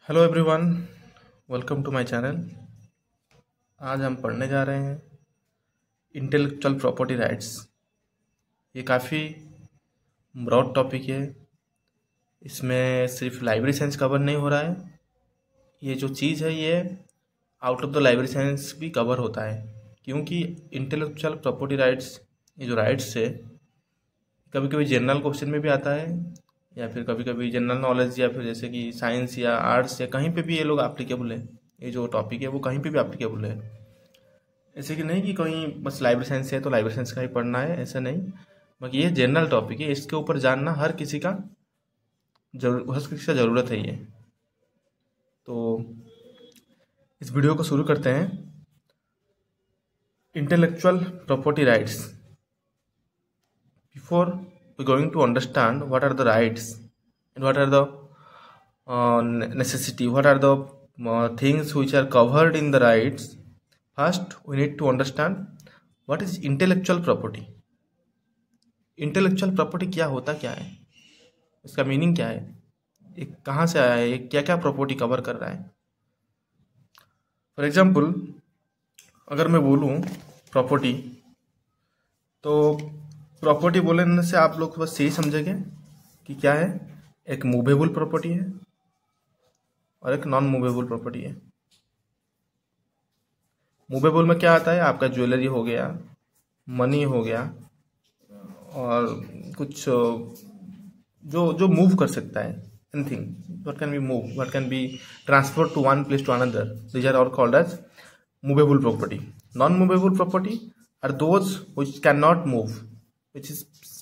Hello everyone, welcome to my channel. आज हम पढ़ने जा रहे हैं इंटेलेक्चुअल प्रॉपर्टी राइट्स। ये काफ़ी ब्रॉड टॉपिक है। इसमें सिर्फ लाइब्रेरी साइंस कवर नहीं हो रहा है। ये जो चीज़ है ये out of the library science भी कवर होता है, क्योंकि इंटेलेक्चुअल प्रॉपर्टी राइट्स, ये जो राइट्स है, कभी कभी जनरल क्वेश्चन में भी आता है, या फिर कभी कभी जनरल नॉलेज, या फिर जैसे कि साइंस या आर्ट्स या कहीं पे भी ये लोग एप्लीकेबल है। ये जो टॉपिक है वो कहीं पे भी एप्लीकेबल है। ऐसे कि नहीं कि कहीं बस लाइब्रेरी साइंस है तो लाइब्रेरी साइंस का ही पढ़ना है, ऐसा नहीं। बाकी ये जनरल टॉपिक है, इसके ऊपर जानना हर किसी का ज़रूरत है ये। तो इस वीडियो को शुरू करते हैं। Intellectual property rights. Before we're going to understand what are the rights and what are the necessity, what are the things which are covered in the rights, first we need to understand what is intellectual property. Intellectual property क्या होता क्या है, इसका meaning क्या है, ये कहाँ से आया है, ये क्या क्या प्रॉपर्टी कवर कर रहा है। फॉर एग्जाम्पल अगर मैं बोलूँ प्रॉपर्टी, तो प्रॉपर्टी बोलने से आप लोग बस यही समझेंगे कि क्या है, एक मूवेबल प्रॉपर्टी है और एक नॉन मूवेबल प्रॉपर्टी है। मूवेबल में क्या आता है, आपका ज्वेलरी हो गया, मनी हो गया, और कुछ जो जो मूव कर सकता है, anything what can be move, what can be transfer to one place to another, these are all called as movable property. Non movable property are those which can not move, which is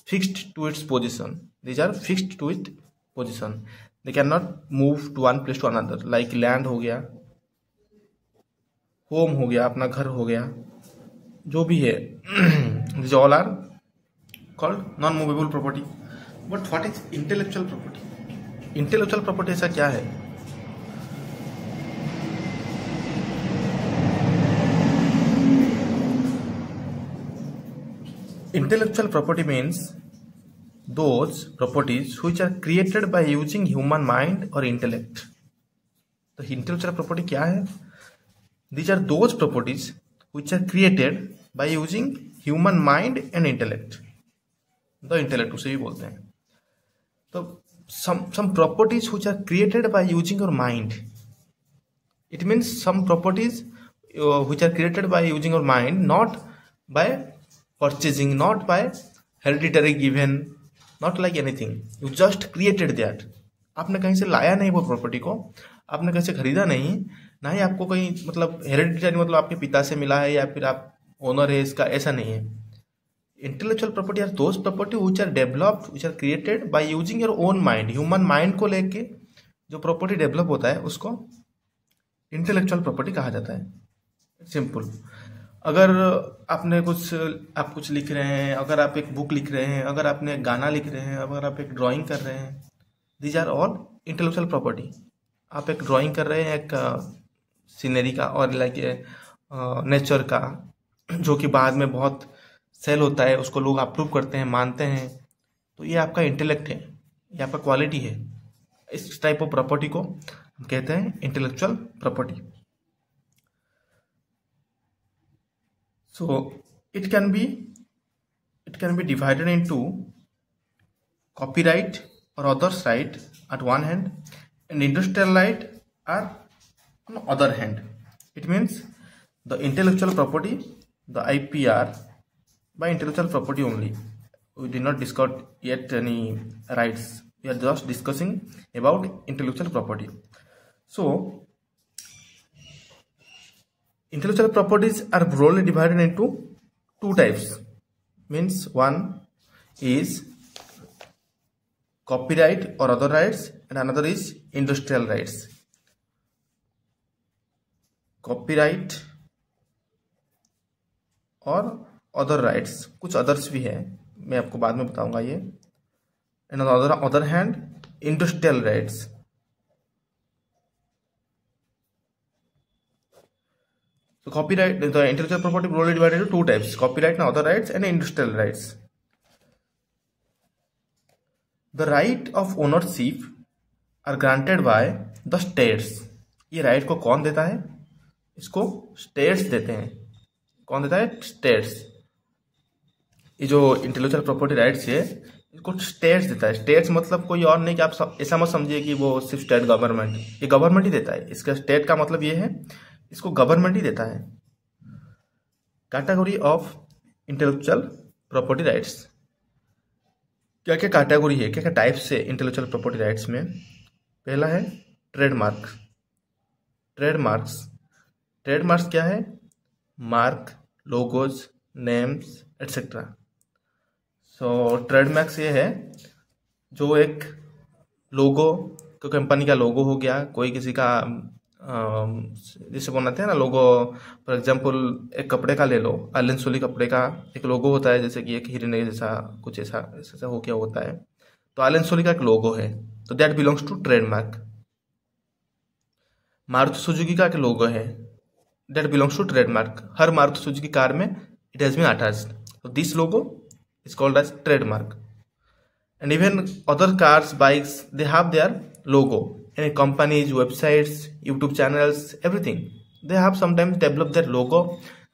fixed to its position. These are fixed to its position. They cannot move to one place to another. Like land हो गया, home हो गया, अपना घर हो गया, जो भी है, these all are called non-movable property. But what is intellectual property? Intellectual property ऐसा क्या है? Intellectual property means those properties which are created by using human mind or intellect. तो intellectual property क्या है? These are those properties which are created by using human mind and intellect. The intellect उसे भी बोलते हैं। तो some properties which are created by using your mind. It means some properties which are created by using your mind, not by purchasing, not by hereditary given, not like anything. You just created that. आपने कहीं से लाया नहीं वो property को, आपने कहीं से खरीदा नहीं, ना ही आपको कहीं मतलब हेरिडिटरी मतलब आपके पिता से मिला है या फिर आप ओनर है इसका, ऐसा नहीं है। Intellectual property are those property which are developed, which are created by using your own mind. Human mind को लेके जो प्रॉपर्टी डेवलप होता है उसको इंटेलेक्चुअल प्रॉपर्टी कहा जाता है। सिंपल। अगर आप कुछ लिख रहे हैं, अगर आप एक बुक लिख रहे हैं, अगर आपने एक गाना लिख रहे हैं, अगर आप एक ड्राइंग कर रहे हैं, these are all intellectual property. आप एक ड्राइंग कर रहे हैं एक सीनरी का और लाइक नेचर का, जो कि बाद में बहुत सेल होता है, उसको लोग अप्रूव करते हैं, मानते हैं, तो ये आपका इंटेलेक्ट है, ये आपका क्वालिटी है। इस टाइप ऑफ प्रॉपर्टी को हम कहते हैं intellectual property. So it can be divided into copyright or others right at one hand and industrial right are on the other hand. It means the intellectual property, the IPR, by intellectual property only. We did not discuss yet any rights. We are just discussing about intellectual property. So intellectual properties are broadly divided into two types. Means one is copyright or other rights and another is industrial rights. Copyright और other rights, कुछ others भी है, मैं आपको बाद में बताऊंगा ये। And on the other hand, industrial rights. So copyright, the intellectual property broadly divided into two types: copyright and other rights and industrial rights. The right of ownership are granted by the states. ये right को कौन देता है? इसको states देते हैं। कौन देता है? स्टेट्स। ये जो इंटेलेक्चुअल प्रॉपर्टी राइट्स है इसको स्टेट्स देता है। स्टेट्स मतलब कोई और नहीं कि आप ऐसा मत समझिए कि वो सिर्फ स्टेट गवर्नमेंट, ये गवर्नमेंट ही देता है। इसका स्टेट का मतलब ये है इसको गवर्नमेंट ही देता है। Category of intellectual property rights, क्या क्या कैटेगरी है, क्या क्या टाइप्स है इंटेलेक्चुअल प्रॉपर्टी राइट्स में? पहला है ट्रेडमार्क। ट्रेडमार्क्स क्या है? Mark, logos, names etcetera. So trademarks ये है जो एक लोगो, कोई कंपनी का लोगो हो गया, कोई किसी का जैसे बनाते हैं ना लोगो, फॉर एग्जांपल एक कपड़े का ले लो, एलन सोली कपड़े का एक लोगो होता है, जैसे कि एक हिरन जैसा कुछ ऐसा हो क्या होता है, तो एलन सोली का एक लोगो है, तो that belongs to trademark. Maruti Suzuki का एक लोगो है, दैट बिलोंग्स टू ट्रेडमार्क। हर मारुति सुजुकी कार में it has been attached, so this logo is called as trademark. And even other cars, bikes, they have their logo. Any companies, websites, YouTube channels, everything, they have sometimes developed their logo.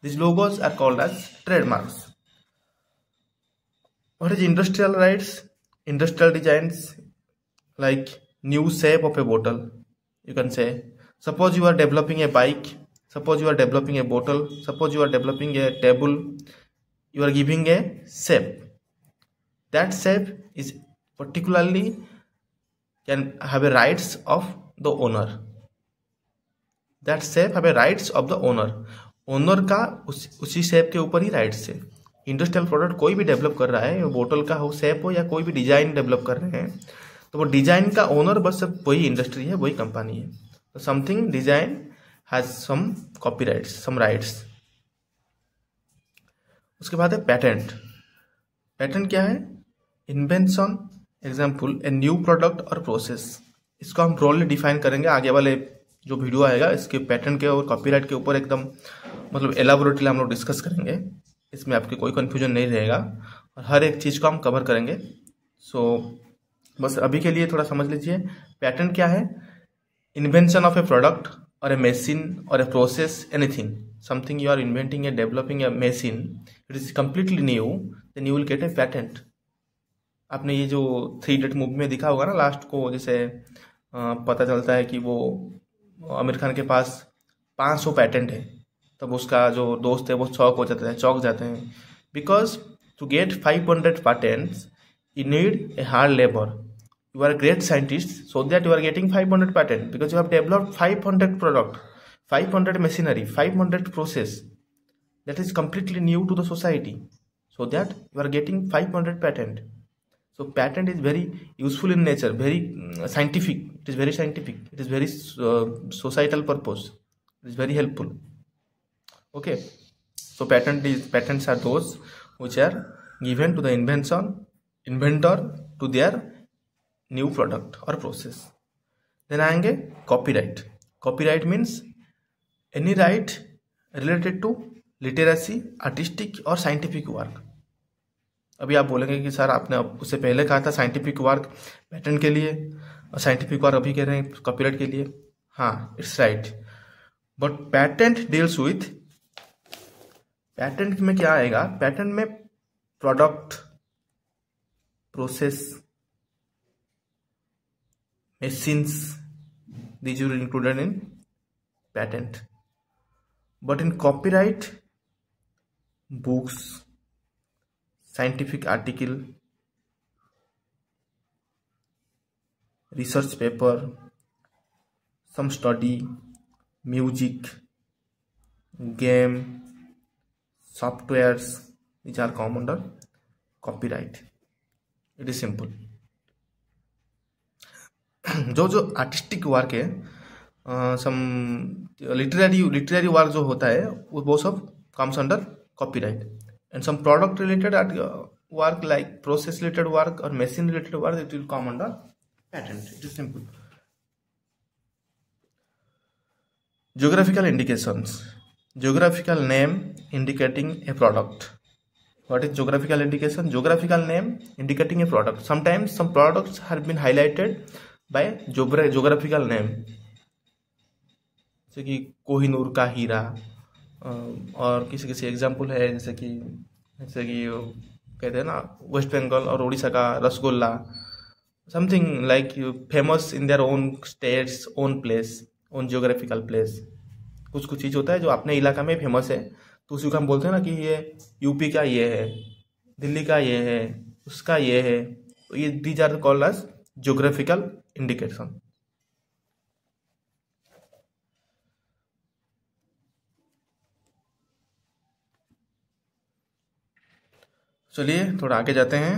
These logos are called as trademarks. What is industrial rights? Industrial designs, like new shape of a bottle, you can say. Suppose you are developing a bike, suppose you are developing a bottle, suppose you are developing a table, you are giving a shape. That shape is particularly can have a rights of the owner. That shape have a rights of the owner. Owner का उसी shape के ऊपर ही rights है। Industrial product कोई भी develop कर रहा है, बोतल का हो, शेप हो, या कोई भी डिजाइन डेवलप कर रहे हैं, तो वो डिजाइन का ओनर बस वही इंडस्ट्री है, वही कंपनी है। तो something design has some copyrights, some rights. उसके बाद है पैटेंट। पैटेंट क्या है? Invention, example a new product और प्रोसेस। इसको हम ब्रॉडली डिफाइन करेंगे, आगे वाले जो वीडियो आएगा इसके पैटेंट के और कॉपीराइट के ऊपर एकदम मतलब एलाबोरेटली हम लोग डिस्कस करेंगे। इसमें आपके कोई कन्फ्यूजन नहीं रहेगा और हर एक चीज़ को हम कवर करेंगे। सो बस अभी के लिए थोड़ा समझ लीजिए पैटेंट क्या है। Invention of A product or a machine or a process, anything, something you are inventing and developing a machine, it is completely new, then you will get a patent. आपने ये जो 3 Idiot मूवी में दिखा होगा ना, last को जैसे पता चलता है कि वो आमिर खान के पास 500 पैटेंट है, तब उसका जो दोस्त है वो चौक जाते हैं because to get 500 patents you need a hard labor. You are a great scientist, so that you are getting 500 patent because you have developed 500 product, 500 machinery, 500 process that is completely new to the society, so that you are getting 500 patent. So patent is very useful in nature, very scientific. It is very scientific. It is very societal purpose. It is very helpful. Okay. So patents are those which are given to the inventor to their new product और process. Then आएंगे copyright. Copyright means any right related to literacy, artistic और scientific work. अभी आप बोलेंगे कि sir आपने उससे पहले कहा था साइंटिफिक वर्क पैटेंट के लिए और साइंटिफिक वर्क अभी कह रहे हैं कॉपीराइट के लिए। हाँ, it's right, but patent deals with, patent में क्या आएगा? पैटेंट में product, process, machines, these are included in patent. But in copyright, books, scientific article, research paper, some study, music, game, softwares, these are come under copyright. It is simple. जो artistic work है, some literary work जो होता है वो सब comes under copyright, and some product related work like process related work और machine related work it will come under patent. It is simple. Geographical indications. Geographical name indicating a product. What is geographical indication? Geographical name indicating a product. Sometimes some products have been highlighted by geographical name, जैसे कि कोहिनूर का हीरा, और किसी किसी example है जैसे कि वो कहते हैं ना वेस्ट बंगाल और उड़ीसा का rasgulla, something like famous in their own states, own place, own geographical place. कुछ कुछ चीज़ होता है जो अपने इलाका में फेमस है, तो उसी को हम बोलते हैं ना कि ये यूपी का ये है, दिल्ली का ये है, उसका ये है। तो ये these are called as geographical indication. चलिए थोड़ा आगे जाते हैं,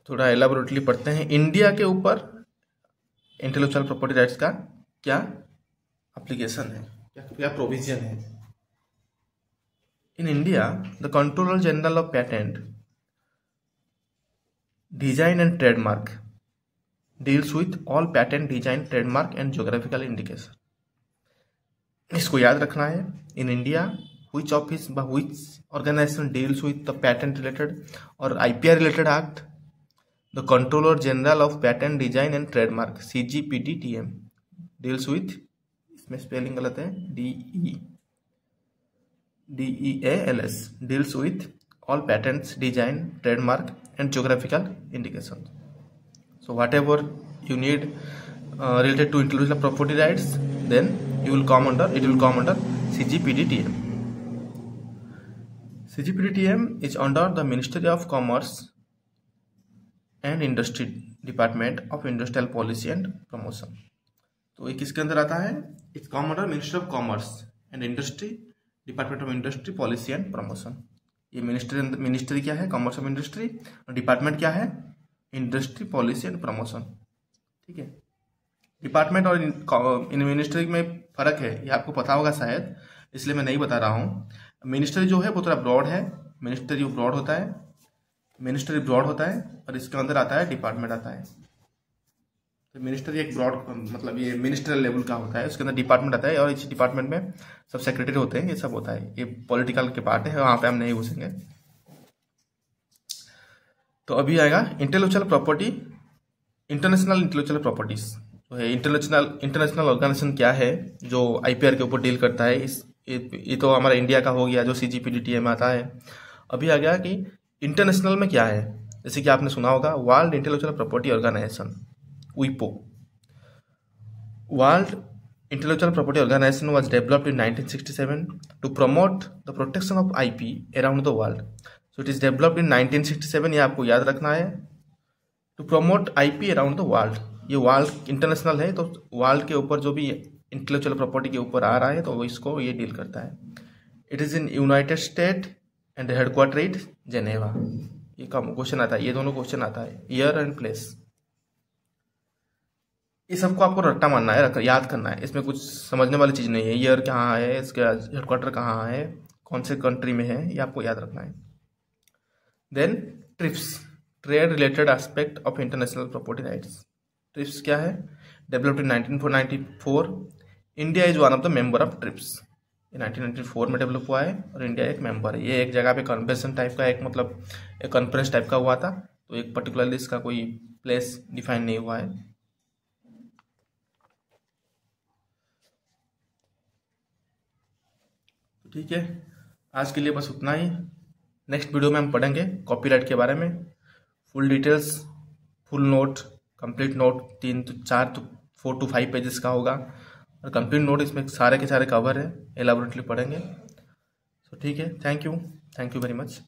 थोड़ा एलाबोरेटली पढ़ते हैं। इंडिया के ऊपर इंटेलेक्चुअल प्रॉपर्टी राइट्स का क्या एप्लीकेशन है, क्या प्रोविजन है। In India the controller general of patent, design and trademark deals with all patent, design, trademark and geographical indication. इसको याद रखना है। In India which office by which organization deals with the patent related or IPR related act, the controller general of patent, design and trademark CGPDTM deals with, इसमें spelling गलत है, DEALS deals with all patents, design, trademark and geographical indications. So whatever you need related to intellectual property rights, then it will come under CGPDTM. CGPDTM is under the Ministry of Commerce and Industry, Department of Industrial Policy and Promotion. तो ये किसके अंदर आता है? It's come under ministry of commerce and industry, department of industry, policy and promotion. ये ministry क्या है? Commerce of industry. और डिपार्टमेंट क्या है? Industry, policy and promotion. ठीक है, डिपार्टमेंट और इन मिनिस्ट्री में फर्क है, ये आपको पता होगा शायद, इसलिए मैं नहीं बता रहा हूँ। मिनिस्ट्री जो है वो थोड़ा ब्रॉड है, मिनिस्ट्री ब्रॉड होता है, मिनिस्ट्री ब्रॉड होता है, और इसके अंदर आता है डिपार्टमेंट आता है। तो मिनिस्ट्री एक ब्रॉड मतलब ये मिनिस्ट्रियल लेवल का होता है, उसके अंदर डिपार्टमेंट आता है, और इस डिपार्टमेंट में सब सेक्रेटरी होते हैं, ये सब होता है। ये पॉलिटिकल के पार्ट है, वहाँ पे हम नहीं घुसेंगे। तो अभी आएगा intellectual property, international intellectual properties जो है। इंटरनेशनल ऑर्गेनाइजेशन क्या है जो IPR के ऊपर डील करता है। ये तो हमारा इंडिया का हो गया जो CGPDTM में आता है। अभी आ गया कि इंटरनेशनल में क्या है, जैसे कि आपने सुना होगा world intellectual property organization, WIPO। World intellectual property organization was developed in 1967 to promote the protection of IP around the world. So it is developed in 1967, ये आपको याद रखना है, to promote IP around the world. ये world international है, तो world के ऊपर जो भी इंटेलेक्चुअल प्रॉपर्टी के ऊपर आ रहा है तो वो इसको ये डील करता है। It is in United state and headquarter it Geneva. ये कम क्वेश्चन आता है, ये दोनों क्वेश्चन आता है, ईयर एंड प्लेस। ये सबको आपको रट्टा मारना है, याद करना है, इसमें कुछ समझने वाली चीज़ नहीं है। ईयर कहाँ है, इसके हेडक्वार्टर कहाँ है, कौन से कंट्री में है, ये आपको याद रखना है। Then TRIPS, trade related aspect of international property rights. TRIPS क्या है? Developed in 1994। India is one of the member of TRIPS. ये 1994 में डेवलप हुआ है और इंडिया एक मेंबर है। ये एक जगह पे कन्वेंशन टाइप का, एक मतलब एक कॉन्फ्रेंस टाइप का हुआ था, तो एक पर्टिकुलरली इसका कोई प्लेस डिफाइन नहीं हुआ है। ठीक है, आज के लिए बस उतना ही। नेक्स्ट वीडियो में हम पढ़ेंगे कॉपीराइट के बारे में, full details, full note, complete note 3 to 4 to 4 to 5 pages का होगा, और कंप्लीट नोट इसमें सारे के सारे कवर है, एलाबोरेटली पढ़ेंगे। तो ठीक है, थैंक यू वेरी मच।